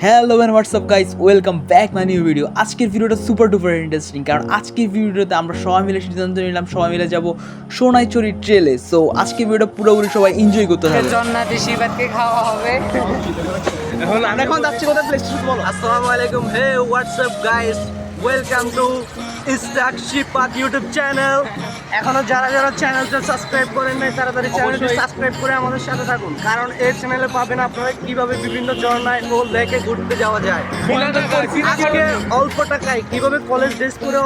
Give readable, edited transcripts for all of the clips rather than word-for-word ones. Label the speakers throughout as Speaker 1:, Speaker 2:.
Speaker 1: Hello and WhatsApp guys, welcome back my new video. আজকের ভিডিওটা super duper interesting, কারণ আজকের ভিডিওতে আমরা সবাই মিলে সিদ্ধান্ত নিলাম সবাই মিলে যাব সোনাইছড়ি ট্রেলে। সো আজকের ভিডিওটা পুরোপুরি সবাই এনজয় করতে হবে।
Speaker 2: জন্নাতি শিবাতকে খাওয়া হবে।
Speaker 1: এখন যাচ্ছি কোথায়, প্লেস বলো।
Speaker 3: আসসালামু আলাইকুম, hey what's up guys, welcome to Istak Shipat YouTube channel. এখনো যারা যারা চ্যানেলটা সাবস্ক্রাইব করেন নাই তাড়াতাড়ি চ্যানেলটি সাবস্ক্রাইব করে আমাদের সাথে থাকুন, কারণ এই চ্যানেলে পাবেন আপনারা কিভাবে বিভিন্ন ঝর্ণায় ও লেকে ঘুরতে যাওয়া যায়। আজকে অল্প টাকায় কিভাবে কলেজ ড্রেস পরে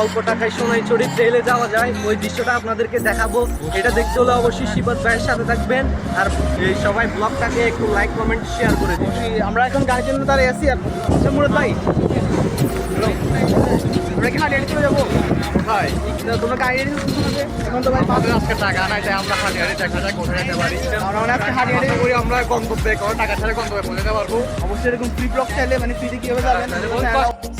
Speaker 3: অল্প টাকায় সোনাইছড়ি ট্রেলে যাওয়া যায় ওই দৃশ্যটা আপনাদেরকে দেখাবো। এটা দেখতে হলে অবশ্যই শিপাত ভাইয়ের সাথে থাকবেন, আর এই সবাই ব্লগটাকে একটু লাইক কমেন্ট শেয়ার করে দিন।
Speaker 1: আমরা এখন গাড়ির জন্য দাঁড়িয়ে আছি। আর মুরাদ ভাই, আমরা কি হারিয়ে চলে যাবো?
Speaker 3: ভাই
Speaker 1: তোমরা গাড়ি এখন তো ভাই
Speaker 3: আজকে টাকা নাই, তাই আমরা হারিয়ে দেখা যায় কোথায় যেতে পারি।
Speaker 1: আমরা আজকে হারিয়ে
Speaker 3: করি আমরা গন্তব্যে কোনো টাকা ছাড়া গন্তব্যে পৌঁছাতে পারবো।
Speaker 1: অবশ্যই এরকম ফ্রি ব্লগ চাইলে মানে ফ্রিতে কিভাবে যাবেন।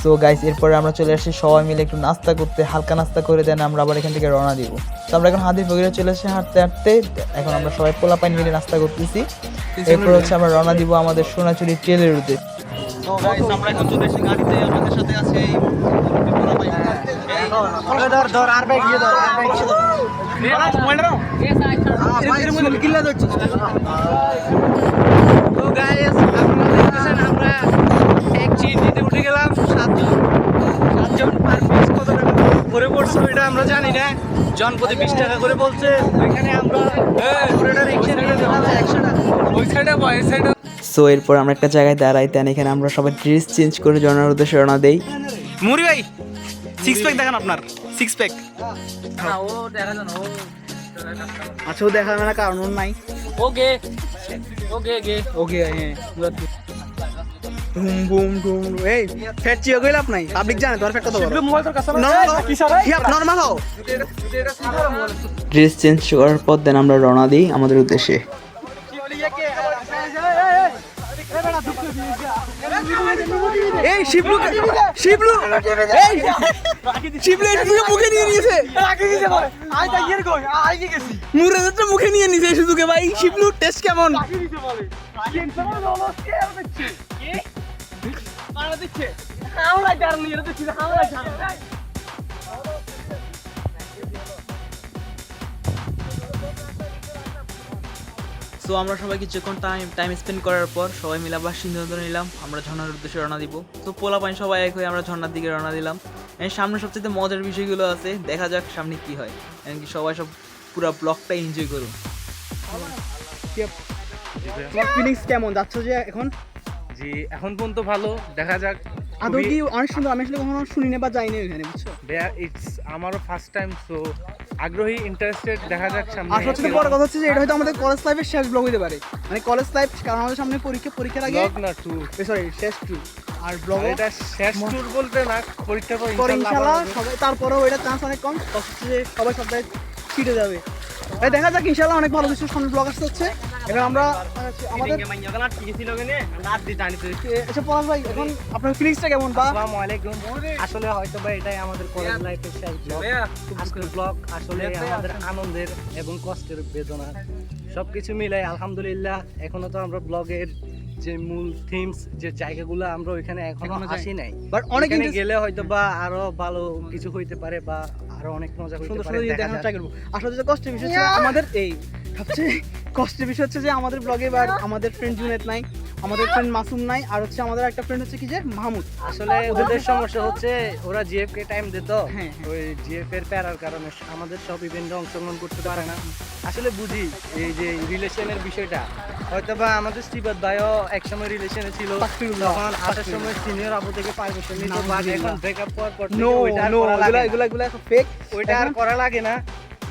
Speaker 1: সো গাইস, এরপরে আমরা চলে আসি সবাই মিলে একটু নাস্তা করতে, হালকা নাস্তা করে দেন আমরা আবার এখান থেকে রওনা দিব। তো আমরা এখন হাতির ফকিরে চলে আসি হাঁটতে হাঁটতে। এখন আমরা সবাই পোলাপাইন মিলে নাস্তা করতেছি। এরপর হচ্ছে আমরা রওনা দিব আমাদের সোনাইছড়ি ট্রেলের উদ্দেশ্যে।
Speaker 3: তো গাইস আমরা এখন চলে এসেছি গাড়িতে, আমাদের সাথে আছে ধর আর ভাই গিয়ে ধর আর ভাই গিয়ে ধর তো গাইস আপনারা দেখতেছেন আমরা এক চিঠিতে উঠে গেলাম। সাতজন পার পিস কত টাকা করে পড়ছে এটা আমরা জানি না, জনপ্রতি 20 টাকা করে বলছে। ওইখানে আমরা পুরোটা রিকশা নিয়ে গেলাম 100 টাকা। ওই সাইডে বয় সাইডে।
Speaker 1: সো এরপর আমরা একটা জায়গায় দাঁড়াই, তেন এখানে আমরা সবাই ড্রেস চেঞ্জ করে ঝর্ণার উদ্দেশ্যে রওনা দেই।
Speaker 3: মুরি ভাই সিক্স প্যাক দেখান, আপনার সিক্স প্যাক।
Speaker 2: ও দেখা জানো
Speaker 1: আচ্ছা, ও দেখা না, কারণ ওর নাই।
Speaker 2: ওকে ওকে গে
Speaker 1: ওকে, হ্যাঁ ধুম বুম ধুম। এই ফ্যাট চিও কইল আপ নাই, পাবলিক জানে তোর ফ্যাট কত বড়।
Speaker 3: মোবাইল তোর কাছে
Speaker 1: নরমাল হও। ড্রেস চেঞ্জ করার পর দেন আমরা রওনা দিই আমাদের উদ্দেশ্যে। এই শিবলু শিবলু এই শিবলু এসে মুখে নিয়ে নিয়েছে। মুরাদটা মুখে নিয়ে নিয়েছে সুযোগে। ভাই শিবলু টেস্ট কেমন? সো আমরা সবাই কিছুক্ষণ টাইম স্পেন্ড করার পর সবাই মিলে আবার সিদ্ধান্ত নিলাম আমরা ঝর্ণার উদ্দেশ্যে রওনা দিব। তো পোলাপাইন সবাই এক হয়ে আমরা ঝর্ণার দিকে রওনা দিলাম। সামনে সবচেয়ে মজার বিষয়গুলো আছে, দেখা যাক সামনে কি হয়। এমনকি সবাই সব পুরো ব্লগটা এনজয় করুন। ফিলিংস কেমন যাচ্ছে যে এখন?
Speaker 3: জি এখন পর্যন্ত ভালো, দেখা যাক।
Speaker 1: আদৌ কি অনেক সুন্দর, আমি আসলে কখনো শুনি না বা যাইনি ওখানে, বুঝছো?
Speaker 3: ইটস আমারও ফার্স্ট টাইম, সো আগ্রহী, ইন্টারেস্টেড, দেখা যাক সামনে।
Speaker 1: আর সবচেয়ে বড় কথা হচ্ছে যে এটা হয়তো আমাদের কলেজ লাইফের শেষ ব্লগ হতে পারে। মানে কলেজ লাইফ, কারণ আমাদের সামনে পরীক্ষার আগে
Speaker 3: ব্লগ না ট্যুর,
Speaker 1: সরি শেষ ট্যুর। আর ব্লগ
Speaker 3: এটা শেষ ট্যুর বলতে না, পরীক্ষার পর
Speaker 1: পরে
Speaker 3: ইনশাআল্লাহ
Speaker 1: ইনশাআল্লাহ সবাই, তারপরেও এটা চান্স অনেক কম, হচ্ছে যে সবাই সবাই ছিটে যাবে। তাই দেখা যাক, ইনশাআল্লাহ অনেক ভালো কিছু সামনে ব্লগ আসতে হচ্ছে। এবার আমরা আমাদের আচ্ছা পলাশ ভাই, এখন আপনার ফিলিংসটা কেমন? বা
Speaker 3: আসসালামু আলাইকুম। আসলে হয়তো বা এটাই আমাদের কলেজ লাইফের শেষ ব্লগ। আজকের ব্লগ আসলে আমাদের আনন্দের এবং কষ্টের বেদনা সবকিছু মিলাই আলহামদুলিল্লাহ। এখনো তো আমরা ব্লগের যে মূল থিমস যে জায়গাগুলো আমরা ওইখানে এখনো আসি নাই,
Speaker 1: বাট অনেক
Speaker 3: গেলে হয়তো বা আরো ভালো কিছু হইতে পারে বা আরো অনেক মজা হইতে
Speaker 1: সুন্দর
Speaker 3: পারে।
Speaker 1: সুন্দর দেখানোর ট্রাই করবো। আসলে যে কষ্টের বিষয় হচ্ছে আমাদের এই সবচেয়ে কষ্টের বিষয় হচ্ছে যে আমাদের ব্লগে বা আমাদের ফ্রেন্ড জুনেদ নাই, আমাদের ফ্রেন্ড মাসুম নাই, আর হচ্ছে আমাদের একটা ফ্রেন্ড হচ্ছে কি যে মাহমুদ।
Speaker 3: আসলে ওদের সমস্যা হচ্ছে ওরা জিএফ কে টাইম দিত,
Speaker 1: হ্যাঁ।
Speaker 3: ওই জিএফ এর প্যারার কারণে আমাদের সব ইভেন্টে অংশগ্রহণ করতে পারে না। আসলে বুঝি এই যে রিলেশনের বিষয়টা, হয়তো বা আমাদের শিবাত ভাইও একসময় রিলেশনে ছিল, তখন আসার সময় সিনিয়র আপু থেকে পারমিশন নিত, বাট এখন ব্রেকআপ হওয়ার পর থেকে ওইটা আর করা লাগে না।
Speaker 1: এগুলা ফেক,
Speaker 3: ওইটা আর করা লাগে না।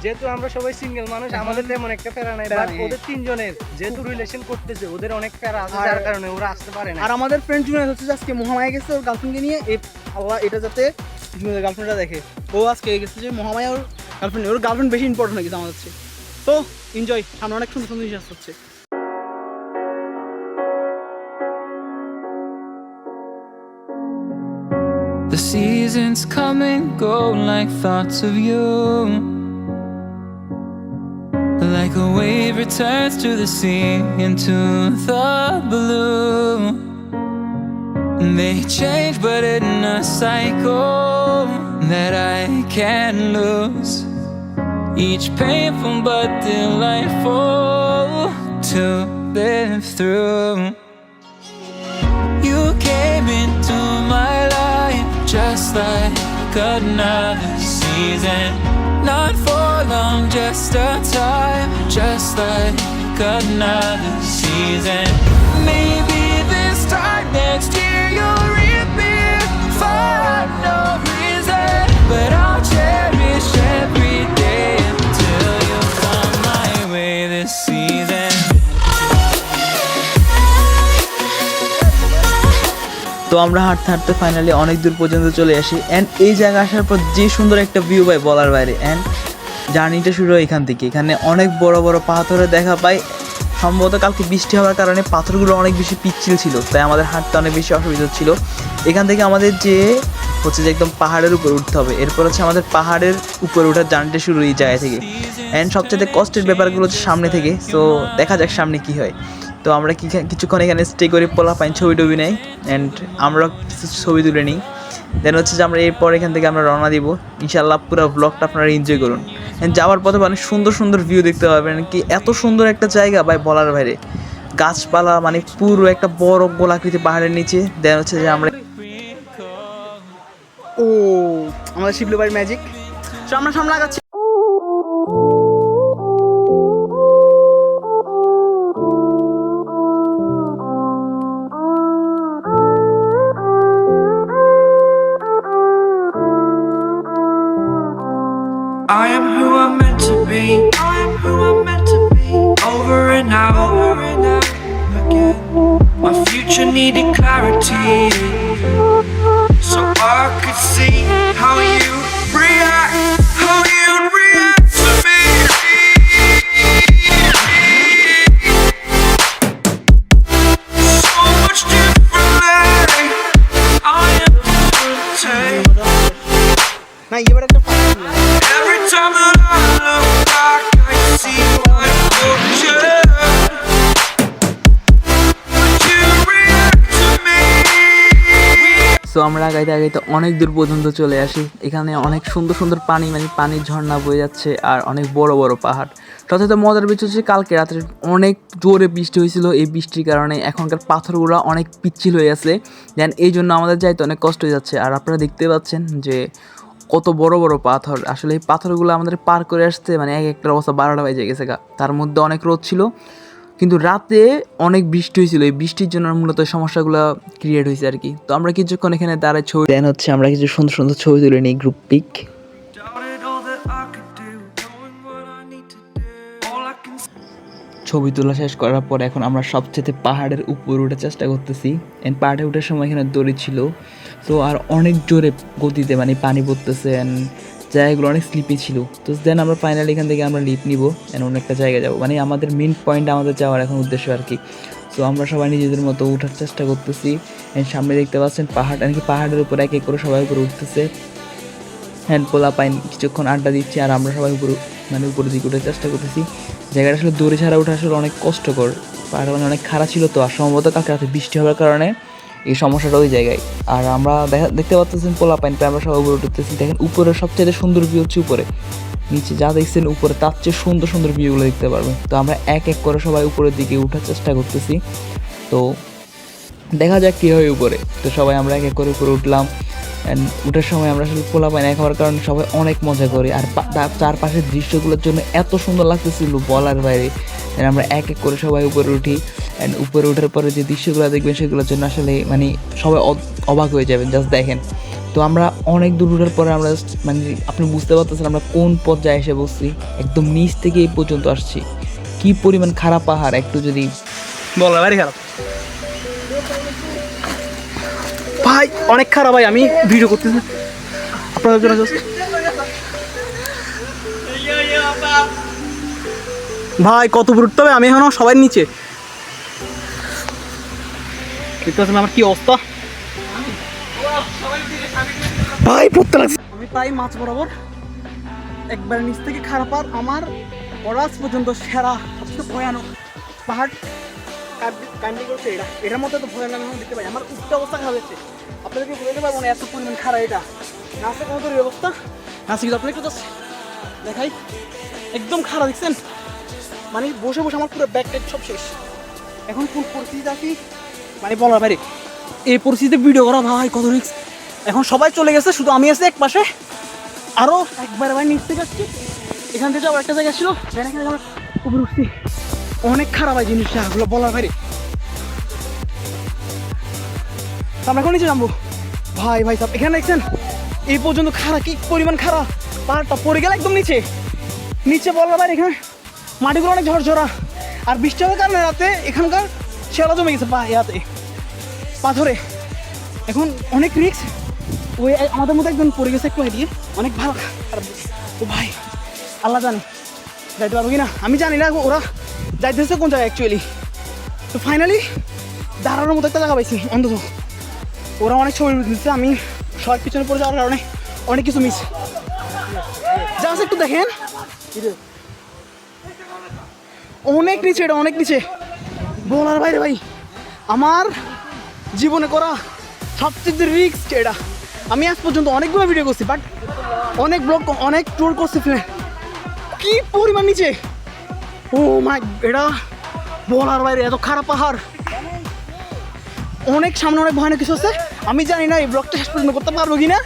Speaker 3: যেহেতু আমরা সবাই সিঙ্গেল মানুষ, আমাদের তেমন একটা প্যারা নাই, বাট ওদের তিনজনের যেহেতু রিলেশন করতেছে ওদের অনেক প্যারা আছে, যার কারণে ওরা আসতে পারে না।
Speaker 1: আর আমাদের ফ্রেন্ড জুনিয়র হচ্ছে যে আজকে মহামায়া গেছে ওর গার্লফ্রেন্ডকে নিয়ে। আল্লাহ এটা যাতে জুনিয়র গার্লফ্রেন্ডটা দেখে, ও আজকে গেছে যে মহামায়া ওর গার্লফ্রেন্ড, ওর গার্লফ্রেন্ড বেশি ইম্পর্টেন্ট হয়ে গেছে আমাদের হচ্ছে। তো এনজয়, সামনে অনেক সুন্দর সুন্দর জিনিস হচ্ছে।
Speaker 4: The seasons come and go like thoughts of you, like a wave returns to the sea into the blue. And they change, but in a cycle that I can't lose. Each painful but delightful to live through. You came into my life just like another season. Not for long, just a time, just like another season. Maybe this time next year you'll reappear for no reason, but I'll cherish every day until you come my way this season.
Speaker 1: তো আমরা হাঁটতে হাঁটতে finally অনেক দূর পর্যন্ত চলে আসি and এই জায়গা আসার পর যে সুন্দর একটা ভিউ পাই বলার বাইরে। অ্যান্ড জার্নিটা শুরু হয় এখান থেকে। এখানে অনেক বড় বড় পাথরের দেখা পাই। সম্ভবত কালকে বৃষ্টি হওয়ার কারণে পাথরগুলো অনেক বেশি পিচ্ছিল ছিল, তাই আমাদের হাঁটতে অনেক বেশি অসুবিধা ছিল। এখান থেকে আমাদের যে একদম পাহাড়ের উপর উঠতে হবে, এরপর হচ্ছে আমাদের পাহাড়ের উপরে ওঠার জার্নিটা শুরু এই জায়গা থেকে। অ্যান্ড সবচেয়ে কষ্টের ব্যাপারগুলো হচ্ছে সামনে থেকে। সো দেখা যাক সামনে কী হয়। তো আমরা কিছুক্ষণ এখানে স্টে করে পোলাপাইন ছবি টবি নেই অ্যান্ড আমরা কিছু ছবি তুলে নিই। দেন হচ্ছে যে আমরা এরপর এখান থেকে আমরা রওনা দিব। ইনশাআল্লাহ পুরো ব্লগটা আপনারা এনজয় করুন। অ্যান্ড যাওয়ার পথে অনেক সুন্দর সুন্দর ভিউ দেখতে পাবেন। কি এত সুন্দর একটা জায়গা ভাই বলার বাইরে, গাছপালা মানে পুরো একটা বড় গোলাকৃতি পাহাড়ের নিচে। দেন হচ্ছে যে আমরা
Speaker 3: আমাদের শিবলু ভাই ম্যাজিক সামনে লাগাচ্ছি।
Speaker 4: I am who I'm meant to be. I am who I'm meant to be. Over and out again. My future needed clarity, so I could see how you react to me. So much differently. I am different.
Speaker 3: না এবার একটা
Speaker 4: Every time that I look back, I see my fortune. Would you react to me?
Speaker 1: So আমরা আগাইতে আগাইতে অনেক দূর পর্যন্ত চলে আসি। এখানে অনেক সুন্দর সুন্দর পানি মানে পানির ঝর্ণা বয়ে যাচ্ছে আর অনেক বড় বড় পাহাড়। সবথেকে মজার বিষয় হচ্ছে কালকে রাত্রে অনেক জোরে বৃষ্টি হয়েছিল। এই বৃষ্টির কারণে এখনকার পাথরগুলো অনেক পিচ্ছিল হয়ে আছে, দেন এই জন্য আমাদের যাইতে অনেক কষ্ট হয়ে যাচ্ছে। আর আপনারা দেখতে পাচ্ছেন যে কত বড় বড় পাথর। আসলে এই পাথরগুলো আমাদের পার করে আসতে মানে এক একটা অবস্থা 12টা বাজে গেছে গা। তার মধ্যে অনেক রোদ ছিল, কিন্তু রাতে অনেক বৃষ্টি হয়েছিল। এই বৃষ্টির জন্য মূলত সমস্যাগুলো ক্রিয়েট হয়েছে আর কি। তো আমরা কিছুক্ষণ এখানে দাঁড়ায় ছবি দেন হচ্ছে আমরা কিছু সুন্দর সুন্দর ছবি তুলে নিই group pic.
Speaker 4: Doubted all that I could do, knowing what I need to do. All I can
Speaker 1: ছবি তোলা শেষ করার পর এখন আমরা সবচেয়ে পাহাড়ের উপরে ওঠার চেষ্টা করতেছি। অ্যান্ড পাহাড়ে ওঠার সময় এখানে দড়ি ছিল, তো আর অনেক জোরে গতিতে মানে পানি পড়তেছে অ্যান্ড জায়গাগুলো অনেক স্লিপি ছিল। তো দেন আমরা ফাইনালি এখান থেকে আমরা লিফট নিব অ্যান্ড অন্য একটা জায়গায় যাবো, মানে আমাদের মেন পয়েন্ট আমাদের যাওয়ার এখন উদ্দেশ্য আর কি। সো আমরা সবাই নিজেদের মতো ওঠার চেষ্টা করতেছি। অ্যান্ড সামনে দেখতে পাচ্ছেন পাহাড়, এমনকি পাহাড়ের উপর এক এক করে সবাই উপরে উঠতেছে। হ্যান্ড পোলা পাইন কিছুক্ষণ আড্ডা দিচ্ছে আর আমরা সবাই উপরের দিকে ওঠার চেষ্টা করতেছি। জায়গাটা আসলে দড়ি ছাড়া ওঠা আসলে অনেক কষ্টকর, পাহাড় মানে অনেক খারাপ ছিল। তো আর সম্ভবত কালকে রাতে বৃষ্টি হওয়ার কারণে এই সমস্যাটা ওই জায়গায়। আর আমরা দেখতে পাচ্ছেন পোলা পাইন প্রায় আমরা সবাই উপরে উঠতেছি। দেখেন উপরের সবচেয়ে সুন্দর ভিউ হচ্ছে উপরে, নিচে যা দেখছেন উপরে তার চেয়ে সুন্দর সুন্দর ভিউগুলো দেখতে পারবেন। তো আমরা এক এক করে সবাই উপরের দিকে ওঠার চেষ্টা করতেছি। তো দেখা যাক কী হয় উপরে। তো সবাই আমরা এক এক করে উপরে উঠলাম। অ্যান্ড ওঠার সময় আমরা আসলে পোলা পাই না খাওয়ার কারণে সবাই অনেক মজা করি। আর চারপাশের দৃশ্যগুলোর জন্য এত সুন্দর লাগতেছিল বলার বাইরে। আমরা এক এক করে সবাই উপরে উঠি। অ্যান্ড উপরে ওঠার পরে যে দৃশ্যগুলো দেখবেন সেগুলোর জন্য আসলে মানে সবাই অবাক হয়ে যাবেন, জাস্ট দেখেন। তো আমরা অনেক দূর ওঠার পরে আমরা মানে আপনি বুঝতে পারতেছেন আমরা কোন পর্যায়ে এসে বসছি। একদম নিচ থেকে এই পর্যন্ত আসছি। কী পরিমাণ খারাপ পাহাড় একটু যদি
Speaker 3: বলা ভাই খারাপ ভাই, অনেক খারাপ ভাই। আমি ভিডিও করতেছি আপনাদের জন্য। ভাই কত উপরে উঠতে হবে, আমি এখনো সবাই নিচে। দেখতে পাচ্ছেন আমার কি অবস্থা ভাই, পড়তে লাগছে। আমি প্রায় মাছ বরাবর একবার নিচ থেকে খারাপ। আর আমার পড়াশ পর্যন্ত সেরা সবচেয়ে ভয়ানক পাহাড় কান্ডি করছে এটার মধ্যে তো ভয় আমি দেখতে পাই আমার উচ্চ অবস্থা খারাপ হচ্ছে আপনাদেরকে বলতে পারবো না এত পরিমাণ খারাপ এটা নাচে কোনো তোর অবস্থা নাচে কিন্তু আপনি একটু জাস্ট দেখাই একদম খারাপ দেখছেন মানে বসে বসে আমার পুরো ব্যাক টাইট সব শেষ এখন কোন পরিস্থিতি আছি মানে বলার বাইরে এই পরিস্থিতিতে ভিডিও করা ভাই কত রিস্ক এখন সবাই চলে গেছে শুধু আমি আছি এক পাশে আরও একবার ভাই নিচ থেকে আসছি এখান থেকে আবার একটা জায়গা ছিল সেখানে আমার উপরে উঠছি অনেক খারাপ হয় জিনিসটা ওগুলো বলার বাইরে আমরা এখন নিচে নামবো ভাই ভাই সব এখানে দেখছেন এই পর্যন্ত খারাপ কি পরিমাণ খারাপ পাহাড়টা পড়ে গেল একদম নিচে নিচে বলার বাইরে এখানে মাটিগুলো অনেক ঝরঝরা আর বৃষ্টি হওয়ার কারণে রাতে এখানকার শেলা জমে গেছে ইয়াতে পাথরে এখন অনেক রিস্ক ওই আমাদের মধ্যে একজন পড়ে গেছে একটু হারিয়ে অনেক ভালো খারাপ ও ভাই আল্লাহ জানে যাইতে পারবো কি না আমি জানি না ওরা যাইতেছে কোন জায়গায় অ্যাকচুয়ালি তো ফাইনালি দাঁড়ানোর মতো একটা জায়গা পাইছি অন্তত ওরা অনেক ছবি দিচ্ছে আমি সবার পিছনে পড়ে যাওয়ার কারণে অনেক কিছু মিস যা একটু দেখেন অনেক নিচে এটা অনেক নিচে বলার বাইরে ভাই আমার জীবনে করা সবচেয়ে রিস্ক এটা আমি আজ পর্যন্ত অনেকগুলো ভিডিও করছি বাট অনেক ব্লগ অনেক ট্যুর করছি কি পরিমাণ নিচে ও মাই এটা বলার বাইরে এত খারাপ পাহাড় অনেক সামনে অনেক ভয়ানক কিছু আছে আমি জানি না এই ব্লগটা শেষ পর্যন্ত করতে পারবো কি না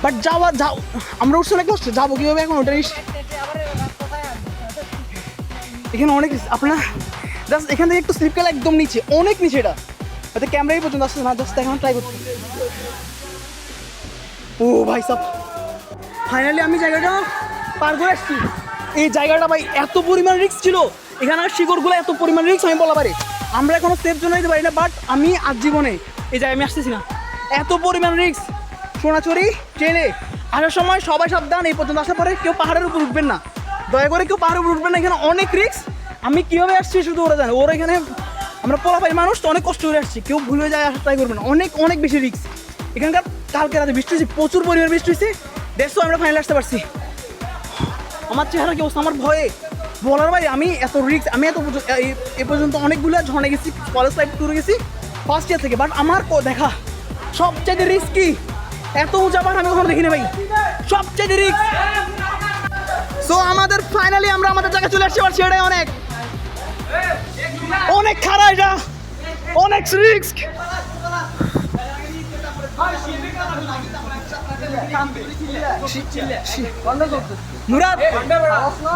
Speaker 3: বাট যাও আমরা উঠছি অনেক কষ্ট যাবো কীভাবে এখন ওটা এখানে অনেক আপনার জাস্ট এখান থেকে একটু স্লিপ গেলে একদম নিচে অনেক নিচে এটা হয়তো ক্যামেরাই পর্যন্ত আসছে না জাস্ট এখন ট্রাই করছি ও ভাই সব ফাইনালি আমি জায়গাটা পার করে আসছি এই জায়গাটা ভাই এত পরিমাণ রিস্ক ছিল এখানে শিকড়গুলো এত পরিমাণ রিস্ক আমি বলা পারি আমরা এখনো সেফ জন্য দিতে পারি না বাট আমি আজ জীবনে এই জায়গায় আমি আসতেছি না এত পরিমাণ রিস্ক সোনাচুরি ট্রেনে আসার সময় সবাই সাবধান এই পর্যন্ত আসার পরে কেউ পাহাড়ের উপর উঠবেন না দয়া করে কেউ পাহাড়ের উপর উঠবেন না এখানে অনেক রিস্ক আমি কীভাবে আসছি শুধু ওরা জানে ওরা এখানে আমরা পোলাপাই মানুষ তো অনেক কষ্ট করে আসছি কেউ ভুলে যায় আসার ট্রাই করবেন না অনেক অনেক বেশি রিস্ক এখানকার কালকে রাতে বৃষ্টি হয়েছে প্রচুর পরিমাণ বৃষ্টি হয়েছে দেখছো আমরা ফাইনাল আসতে পারছি আমার চেহারা কি অবস্থা আমার ভয়ে বলার ভাই আমি এত রিস্ক আমি এ পর্যন্ত অনেকগুলো ঝর্ণা গেছি কলেজ লাইফ ট্যুরে গেছি ফার্স্ট ইয়ার থেকে বাট আমার দেখা সবচেয়ে রিস্কি এত উঁচা পাহাড় আমি কখনো দেখিনি ভাই সবচেয়ে রিস্ক সো আমাদের ফাইনালি আমরা আমাদের জায়গায় চলে আসছি সেটাই অনেক অনেক খারাপ এটা অনেক রিস্ক মুরাদ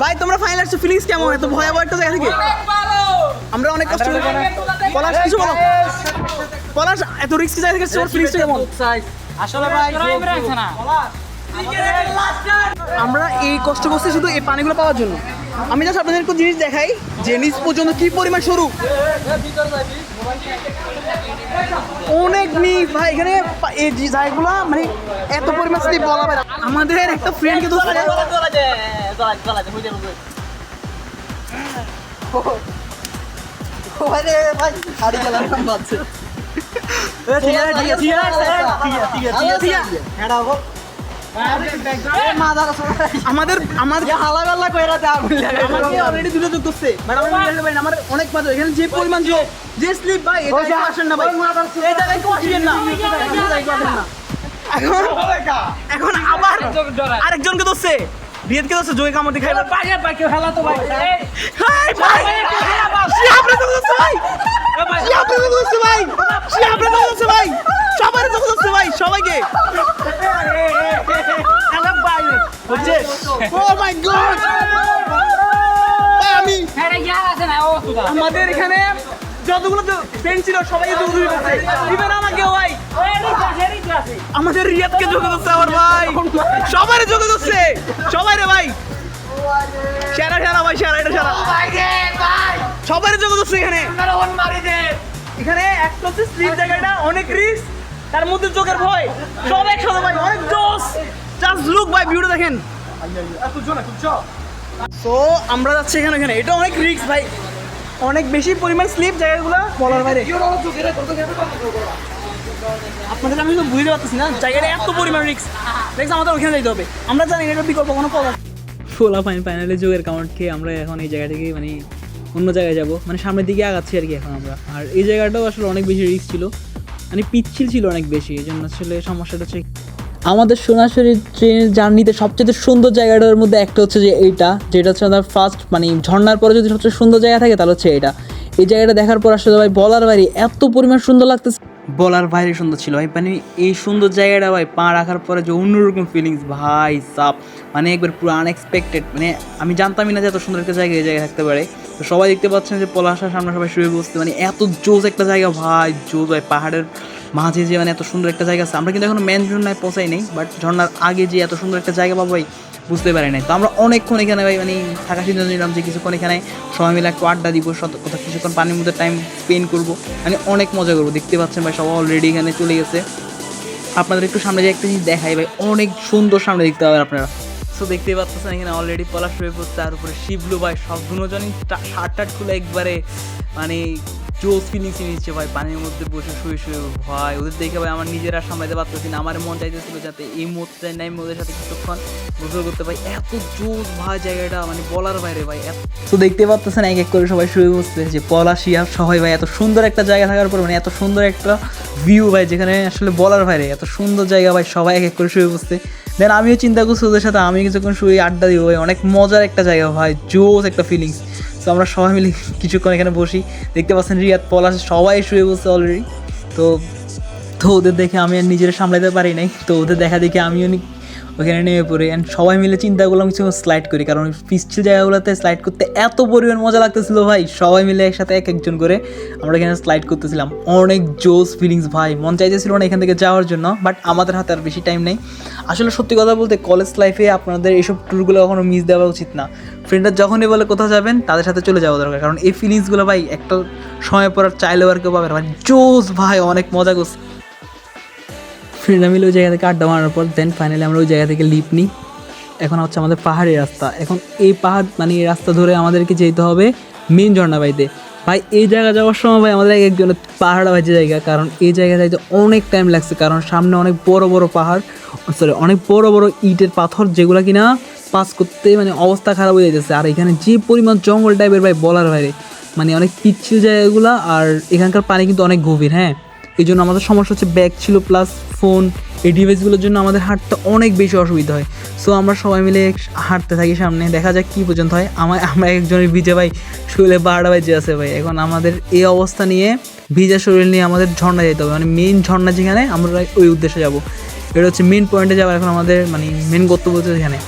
Speaker 3: ভাই তোমরা ফাইনাল আসছো ফিলিংস কেমন এত ভয়াবহ একটা জায়গা থেকে আমরা অনেক কষ্ট পলাশ কিছু বলো পলাশ এত রিস্ক জায়গা থেকে তোর ফিলিংস কেমন
Speaker 2: আসলে ভাই
Speaker 3: আমরা এই কষ্ট করছি শুধু এই পানিগুলো পাওয়ার জন্য আমি জাস্ট আপনাদের একটু জিনিস দেখাই যে নিচ পর্যন্ত কি পরিমাণ সরু অনেক নিচ ভাই এখানে এই জায়গাগুলো মানে এত পরিমাণ স্লিপ বলা ভাই আমাদের একটা ফ্রেন্ডকে তো আমাদের হালাগাল্লা কইরাতে আমাকে অলরেডি দুটো যোগ করছে বাট আমরা মিলাতে পারি না আমার অনেক মজা এখানে যে পরিমাণ যে স্লিপ ভাই এটা আসেন না ভাই এই জায়গায় কেউ আসবেন না এখন আবার আরেকজনকে ধরছে রিয়াদকে ধরছে জয় কামড় দেখাই
Speaker 2: বাইরে বাইরে খেলা তো ভাই
Speaker 3: হাই ভাই শিয়াবরে তো ধরছে ভাই শিয়াবরে তো ধরছে ভাই শিয়াবরে তো ধরছে ভাই সবারে তো ধরছে ভাই সবাইকে বুঝছে ও মাই গড আমি আমাদের এখানে যতগুলো ফ্রেন্ড ছিল সবাই দৌড়ি করছে ইভেন আমাকে ভাই আমাদের রিয়াদকে যোগ করছে আমার ভাই সবারে যোগ করছে সবাই রে ভাই সেরা সেরা ভাই সেরা এটা সেরা সবারে যোগ করছে এখানে এখানে একটা হচ্ছে স্লিপ জায়গাটা অনেক রিস্ক তার মধ্যে চোখের ভয় সব একসাথে ভাই অনেক জোস জাস্ট লুক ভাই ভিউটা দেখেন সো আমরা যাচ্ছি এখানে এটা অনেক রিস্ক ভাই অনেক বেশি পরিমাণ স্লিপ জায়গাগুলো বলার বাইরে আপনাদের আমি তো বুঝতে পারতেছি না জায়গাটা এত পরিমাণ রিস্ক দেখছি আমাদের ওখানে যাইতে হবে আমরা জানি এটা বিকল্প কোনো পথ
Speaker 1: ফোলা ফাইনালি যোগের কাউন্ট খেয়ে আমরা এখন এই জায়গা থেকে মানে অন্য জায়গায় যাব, মানে সামনের দিকে আগাচ্ছি আর কি এখন আমরা। আর এই জায়গাটাও আসলে অনেক বেশি রিস্ক ছিল, মানে পিচ্ছিল ছিল অনেক বেশি, এই জন্য আসলে সমস্যাটা হচ্ছে। আমাদের সোনাঝুরি ট্রেনের জার্নিতে সবচেয়ে সুন্দর জায়গাটার মধ্যে একটা হচ্ছে যে এইটা, যেটা হচ্ছে আমাদের ফার্স্ট, মানে ঝর্নার পরে যদি সবচেয়ে সুন্দর জায়গা থাকে তাহলে হচ্ছে এটা। এই জায়গাটা দেখার পর আসলে ভাই বলার বাইরে এত পরিমাণ সুন্দর লাগতেছে, বলার বাইরে সুন্দর ছিল ভাই। মানে এই সুন্দর জায়গাটা ভাই পা রাখার পরে যে অন্যরকম ফিলিংস ভাই সাপ, মানে একবার পুরো আনএক্সপেক্টেড, মানে আমি জানতামই না যে এত সুন্দর একটা জায়গা এই জায়গায় থাকতে পারে। তো সবাই দেখতে পাচ্ছেন যে পলাশার সামনে সবাই শুয়ে বসতে, মানে এত জোস একটা জায়গা ভাই, জোস ভাই। পাহাড়ের মাঝে যে মানে এত সুন্দর একটা জায়গা আছে, আমরা কিন্তু এখনো মেন ঝর্ণায় পৌঁছাই নেই, বাট ঝর্ণার আগে যে এত সুন্দর একটা জায়গা পাবো ভাই বুঝতে পারি নাই। তো আমরা অনেকক্ষণ এখানে ভাই মানে থাকা সিদ্ধান্ত নিলাম যে কিছুক্ষণ এখানে সবাই মিলে একটু আড্ডা দিব, কোথাও কিছুক্ষণ পানির মধ্যে টাইম স্পেন্ড করবো, মানে অনেক মজা করবো। দেখতে পাচ্ছেন ভাই সবাই অলরেডি এখানে চলে গেছে। আপনাদের একটু সামনে যে একটা জিনিস দেখাই ভাই, অনেক সুন্দর সামনে দেখতে পাবেন আপনারা। সো দেখতেই পাচ্ছেন এখানে অলরেডি পলাশ হয়ে পড়ছে, তার উপরে শিবলু ভাই সব দুজনই শার্ট টার্ট খুলে একবারে মানে জোস ফিলিংস নিচ্ছে ভাই, পানির মধ্যে বসে শুয়ে শুয়ে ভাই। ওদের দেখে ভাই আমার নিজেরা সামলাতে পারতেছি না, আমার মন চাইতেছিল যাতে এই মুহূর্তে নাই ওদের সাথে কিছুক্ষণ গোসল করতে পাই, এত জোস ভাই জায়গাটা, মানে বলার বাইরে ভাই। তো দেখতে পাচ্ছেন এক এক করে সবাই শুয়ে বসছে, যে পলাশিয়া সবাই ভাই এত সুন্দর একটা জায়গা থাকার পর, মানে এত সুন্দর একটা ভিউ ভাই, যেখানে আসলে বলার বাইরে এত সুন্দর জায়গা ভাই, সবাই এক এক করে শুয়ে বসছে। দেন আমিও চিন্তা করছি ওদের সাথে আমি কিছুক্ষণ শুয়ে আড্ডা দিব ভাই, অনেক মজার একটা জায়গা ভাই, জোস একটা ফিলিংস। তো আমরা সবাই মিলে কিছুক্ষণ এখানে বসি, দেখতে পাচ্ছেন রিয়াদ পলাশ সবাই শুয়ে বসছে অলরেডি। তো ওদের দেখে আমি আর নিজেরা সামলাতে পারি নাই, তো ওদের দেখা দেখে আমিও ওখানে নেমে পড়ি, অ্যান্ড সবাই মিলে চিন্তা করলাম কিছু স্লাইড করি, কারণ পিচ্ছিল জায়গাগুলোতে স্লাইড করতে এত পরিমাণ মজা লাগতেছিল ভাই। সবাই মিলে একসাথে এক একজন করে আমরা এখানে স্লাইড করতেছিলাম, অনেক জোস ফিলিংস ভাই। মন চাইতেছিল না এখান থেকে যাওয়ার জন্য, বাট আমাদের হাতে আর বেশি টাইম নেই। আসলে সত্যি কথা বলতে কলেজ লাইফে আপনাদের এইসব ট্যুরগুলো কখনো মিস দেওয়া উচিত না। ফ্রেন্ডরা যখনই বলে কোথাও যাবেন তাদের সাথে চলে যাওয়া দরকার, কারণ এই ফিলিংসগুলো ভাই একটা সময় পর আর চাইলেও আর কেউ পাবে না ভাই, জোস ভাই, অনেক মজা করছে। ফ্রেন্ডরা মিলে ওই জায়গা থেকে আড্ডা মারার পর দেন ফাইনালি আমরা ওই জায়গা থেকে লিপ নিই। এখন হচ্ছে আমাদের পাহাড়ি রাস্তা, এখন এই পাহাড় মানে এই রাস্তা ধরে আমাদেরকে যেতে হবে মেন ঝর্ণাবাইতে। ভাই এই জায়গা যাওয়ার সময় ভাই আমাদের একজনের পাহাড় বাজে জায়গা, কারণ এই জায়গায় যাইতে অনেক টাইম লাগছে, কারণ সামনে অনেক বড় বড় পাহাড়, অনেক বড় বড় ইটের পাথর, যেগুলো কিনা পাস করতে মানে অবস্থা খারাপ হয়ে যাচ্ছে। আর এখানে যে পরিমাণ জঙ্গল টাইপের ভাই বলার বাইরে, মানে অনেক পিচ্ছিল জায়গাগুলো, আর এখানকার পানি কিন্তু অনেক গভীর। হ্যাঁ, এই জন্য আমাদের সমস্যা হচ্ছে ব্যাগ ছিল প্লাস ফোন, এই ডিভাইসগুলোর জন্য আমাদের হাঁটতে অনেক বেশি অসুবিধা হয়। সো আমরা সবাই মিলে হাঁটতে থাকি, সামনে দেখা যাক কী পর্যন্ত হয়। আমরা একজনের ভিজে ভাই শরীরে 12টা বাজে আছে ভাই। এখন আমাদের এই অবস্থা নিয়ে ভিজা শরীর নিয়ে আমাদের ঝর্ণা যেতে হবে, মানে মেন ঝর্ণা যেখানে আমরা ওই উদ্দেশ্যে যাব, এটা হচ্ছে মেন পয়েন্টে যাবো। এখন আমাদের মানে মেন গন্তব্য হচ্ছে এখানে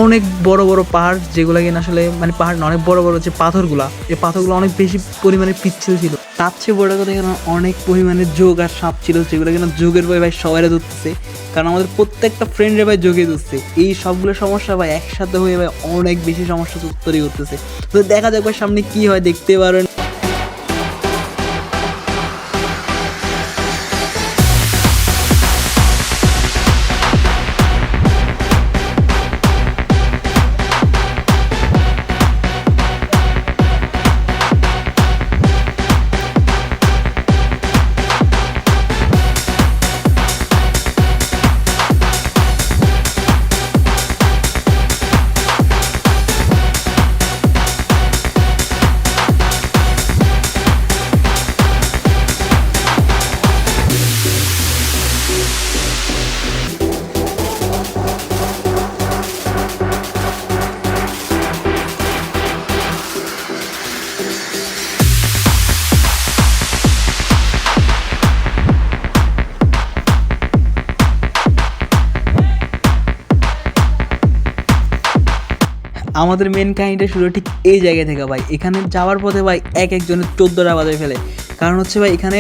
Speaker 1: অনেক বড় বড় পাহাড়, যেগুলো কিনা আসলে মানে পাহাড় না, অনেক বড় বড় হচ্ছে পাথরগুলো, এই পাথরগুলো অনেক বেশি পরিমাণে পিচ্ছিল ছিল। তার চেয়ে বড় কথা এখানে অনেক পরিমাণে যোগ আর সাপ ছিল, যেগুলো কিনা যোগের বই ভাই সবাই ধরতেছে, কারণ আমাদের প্রত্যেকটা ফ্রেন্ডের ভাই যোগে ধরছে। এই সবগুলো সমস্যা ভাই একসাথে হয়ে ভাই অনেক বেশি সমস্যা তৈরি করতেছে। তো দেখা যাক ভাই সামনে কী হয়, দেখতে পারেন। আমাদের মেন কাহিনীটা শুরু ঠিক এই জায়গা থেকে ভাই। এখানে যাওয়ার পথে ভাই একজনের 14টা বাজায় ফেলে, কারণ হচ্ছে ভাই এখানে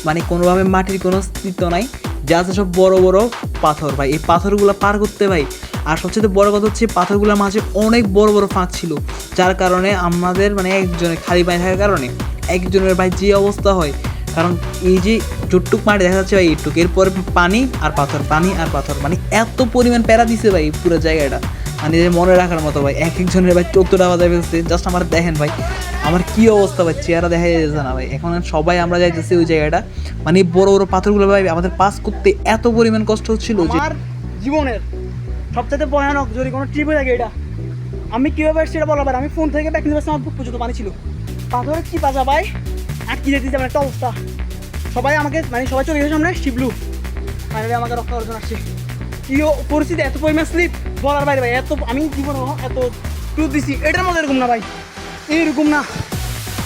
Speaker 1: মানে কোনোভাবে মাটির কোনো অস্তিত্ব নাই, যা আছে সব বড় বড় পাথর ভাই। এই পাথরগুলো পার করতে ভাই, আর সবচেয়ে বড় কথা হচ্ছে পাথরগুলোর মাঝে অনেক বড় বড় ফাঁক ছিল, যার কারণে আমাদের মানে একজনের খালি পানি থাকার কারণে একজনের ভাই যে অবস্থা হয়, কারণ এই যে যতটুক মাটি দেখা যাচ্ছে ভাই এইটুক, এরপরে পানি আর পাথর, পানি আর পাথর, মানে এত পরিমাণ প্যারা দিছে ভাই পুরো জায়গাটা, মানে মনে রাখার মতো ভাই। একজনের ভাই 14টা বাজায় ফেলছে, জাস্ট আমার দেখেন ভাই আমার কী অবস্থা ভাই, চেহারা দেখা যাচ্ছে না ভাই। এখন সবাই আমরা যাইতেছি ওই জায়গাটা, মানে বড় বড় পাথরগুলো ভাই আমাদের পাস করতে এত পরিমাণ কষ্ট হচ্ছিল যে
Speaker 2: আমার জীবনের সবচেয়ে ভয়ানক যদি কোনো ট্রিপ হয়ে থাকে এটা। আমি কীভাবে সেটা বলা পারি, আমি ফোন থেকে ব্যাক নিতে পারছি, আমার বুক পর্যন্ত পানি ছিল। পাথরের কি বাজা ভাই আটকে যেতেছে আমার একটা অবস্থা। সবাই আমাকে মানে সবাই চলে গেছে সামনে, শিবলু ফাইনালি আমাকে রক্ষা করার জন্য আসছে। কি পরিস্থিতি, এত পরিমাণ স্লিপ বলার বাইরে ভাই। এত আমি জীবনে এত ট্যুর দিছি, এটার মধ্যে এরকম না ভাই, এইরকম না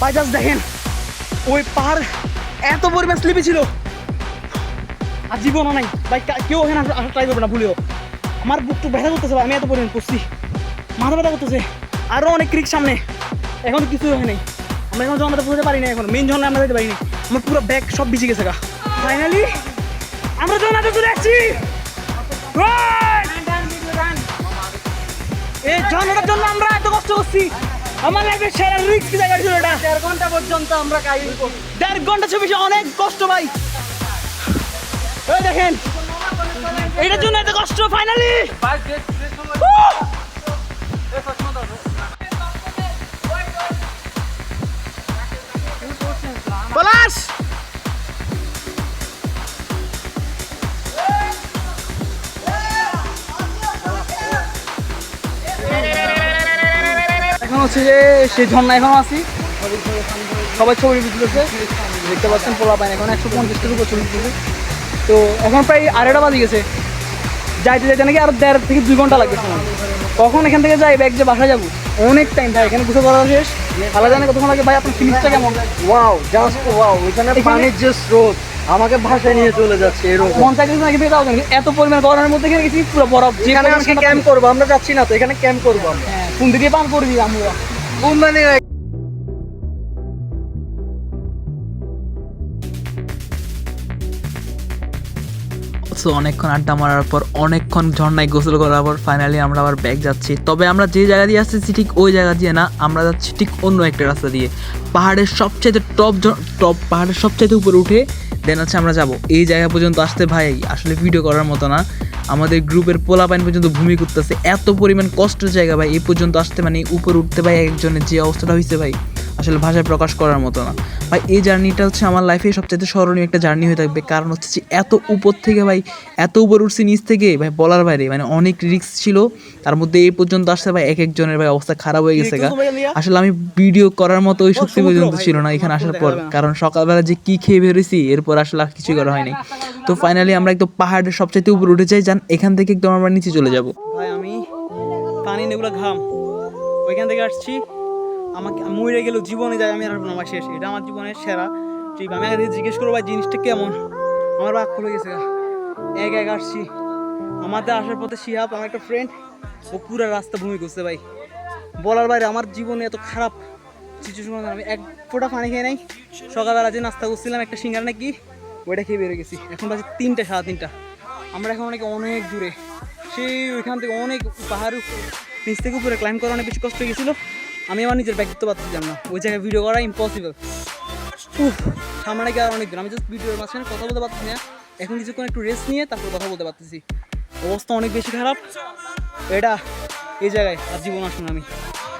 Speaker 2: ভাই। জাস্ট দেখেন ওই পাহাড় এত পরিমাণ স্লিপে ছিল, আর জীবনও নাই ভাই। কেউ ওখানে আসা ট্রাই করবে না ভুলেও। আমার বুকটু ব্যথা করতেছে ভাই, আমি এত পরিমাণ করছি, মাথা ব্যথা করতেছে। আরও অনেক ক্রিক সামনে, এখন কিছু হয় নাই। আমরা এখন ঝর্ণাতে পৌঁছতে পারি না, এখন মেন ঝর্ণা আমরা যেতে পারি না। আমার পুরো ব্যাগ সব ভিজে গেছে গা। ফাইনালি আমরা ঝর্ণাতে চলে আসছি। এই ঝর্ণাটার জন্য আমরা এত কষ্ট করছি, আমার লাইফের সেরা রিস্ক জায়গা ছিল এটা। 1.5 ঘন্টা পর্যন্ত আমরা কাহিনী করছি, 1.5 ঘন্টা ছবি, অনেক কষ্ট ভাই। ওই দেখেন এটার জন্য এত কষ্ট। ফাইনালি পলাশ এখন হচ্ছে যে সেই ঝর্ণা এখনো আছি, সবাই ছবি তুলতেছে দেখতে পাচ্ছেন। পোলা পাইন এখন 150-এর উপর ছবি তুলতেছে। তো এখন প্রায় 2:30 বাজে গেছে, যাইতে যাইতে নাকি আরো 1.5 থেকে 2 ঘন্টা লাগবে সময়। কখন এখান থেকে যাই ব্যাগ যে বাসায় যাবো, অনেক টাইম ভাই। এখানে গোসল করা শেষ, আলাদা জানে কতক্ষণ লাগে ভাই। আপনার ফিনিশটা কেমন?
Speaker 3: Wow, just wow. ওইখানে পানির যে স্রোত আমাকে ভাষায় নিয়ে চলে যাচ্ছে এরকম।
Speaker 2: মন চাইছে নাকি বের হওয়ার জন্য, এত পরিমাণ গরমের মধ্যে এখানে গেছি পুরো বরফ।
Speaker 3: যেখানে আজকে ক্যাম্প করবো, আমরা যাচ্ছি না তো, এখানে ক্যাম্প করবো আমরা।
Speaker 2: হ্যাঁ, কোন দিকে পান করবি আমরা
Speaker 3: কোন মানে
Speaker 1: সো অনেকক্ষণ আড্ডা মারার পর, অনেকক্ষণ ঝর্ণায় গোসল করার পর ফাইনালি আমরা আবার ব্যাগ যাচ্ছি। তবে আমরা যে জায়গা দিয়ে আসছি ঠিক ওই জায়গা দিয়ে না, আমরা যাচ্ছি ঠিক অন্য একটা রাস্তা দিয়ে। পাহাড়ের সবচাইতে টপ পাহাড়ের সবচাইতে উপরে উঠে দেন হচ্ছে আমরা যাব। এই জায়গা পর্যন্ত আসতে ভাই আসলে ভিডিও করার মতো না। আমাদের গ্রুপের পোলাপাইন পর্যন্ত ভূমি করতেছে, এত পরিমাণ কষ্টের জায়গা ভাই। এই পর্যন্ত আসতে মানে উপরে উঠতে ভাই একজনের যে অবস্থাটা হয়েছে ভাই, আসলে ভাষায় প্রকাশ করার মতো না ভাই। এই জার্নিটা হচ্ছে আমার লাইফে সবচেয়ে স্মরণীয় একটা জার্নি হয়ে থাকবে। কারণ হচ্ছে যে এত উপর থেকে ভাই, এত উপর উঠছি নিচ থেকে ভাই, বলার বাইরে। মানে অনেক রিস্ক ছিল, তার মধ্যে এই পর্যন্ত আসতে ভাই এক একজনের ভাই অবস্থা খারাপ হয়ে গেছে গা। আসলে আমি ভিডিও করার মতো ওই শক্তি পর্যন্ত ছিল না এখানে আসার পর, কারণ সকালবেলা যে কি খেয়ে বেরোইছি এরপর আসলে আর কিছুই করা হয়নি। তো ফাইনালি আমরা একদম পাহাড়ের সবচাইতে উপরে উঠে যাই, যান এখান থেকে একদম আমরা নিচে চলে যাব।
Speaker 2: ভাই। আমি পানি নেগুলো ঘাম, ওইখান থেকে আসছি। আমাকে মরে গেল জীবনে যায়, আমি আর আসবো না ভাই, শেষ। এটা আমার জীবনের সেরা ট্রিপ। আমি আগে জিজ্ঞেস করবো ভাই জিনিসটা কেমন, আমার বাক খুলে গেছে গা। এক আসছি, আমাদের আসার পথে শিহাব আমার একটা ফ্রেন্ড, ও পুরো রাস্তা ভূমি করছে ভাই, বলার বাইরে। আমার জীবনে এত খারাপ সিচুয়েশন, আমি এক ফোঁটা পানি খেয়ে নাই। সকালবেলা যে নাস্তা করছিলাম একটা সিঙ্গার নাকি, ওইটা খেয়ে বেরো গেছি। এখন বাজে 3টা, 3:30। আমরা এখন অনেক দূরে, সেই ওইখান থেকে অনেক পাহাড় নিচ থেকে উপরে ক্লাইম্ব করা অনেক বেশি কষ্ট হয়ে গেছিলো। আমি আমার নিজের ব্যাগ দিতে পারছিলাম না, ওই জায়গায় ভিডিও করা ইম্পসিবল। সামনে নাকি আর অনেক দূর, আমি জাস্ট ভিডিওর মাঝখানে কথা বলতে পারছি না। এখন কিছুক্ষণ একটু রেস্ট নিয়ে তারপর কথা বলতে পারতেছি। অবস্থা অনেক বেশি খারাপ এটা, এই জায়গায় আর জীবন আসুন আমি।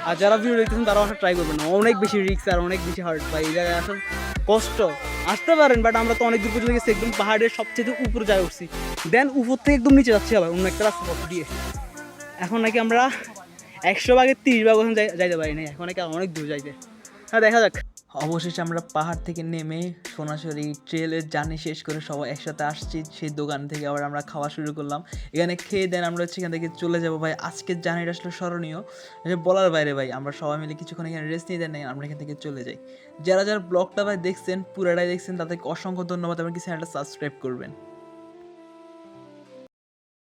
Speaker 2: আর যারা ভিডিও দেখতেছেন তারাও আসা ট্রাই করবেন না, অনেক বেশি রিস্ক আর অনেক বেশি হার্ড ভাই। এই জায়গায় আসার কষ্ট, আসতে পারেন, বাট আমরা তো অনেক দূর পর্যন্ত গেছি, একদম পাহাড়ের সবচেয়ে উপরে যায় উঠছি, দেন উপর থেকে একদম নিচে যাচ্ছি আবার অন্য একটা রাস্তা পথ দিয়ে। এখন নাকি আমরা 100 ভাগের 30 ভাগ ওখানে যাইতে পারি না, এখন নাকি অনেক দূর যাইতে। হ্যাঁ, দেখা যাক।
Speaker 1: অবশেষে আমরা পাহাড় থেকে নেমে সোনাঝুরি ট্রেলের জার্নি শেষ করে সবাই একসাথে আসছি। সেই দোকান থেকে আবার আমরা খাওয়া শুরু করলাম। এখানে খেয়ে দেন আমরা হচ্ছে এখান থেকে চলে যাবো ভাই। আজকের জার্নিটা আসলে স্মরণীয়, বলার বাইরে ভাই। আমরা সবাই মিলে কিছুক্ষণ এখানে রেস্ট নিয়ে দেন, আমরা এখান থেকে চলে যাই। যারা যারা ব্লগটা ভাই দেখছেন, পুরাটাই দেখছেন, তাদেরকে অসংখ্য ধন্যবাদ। আমার কি চ্যানেলটা সাবস্ক্রাইব করবেন।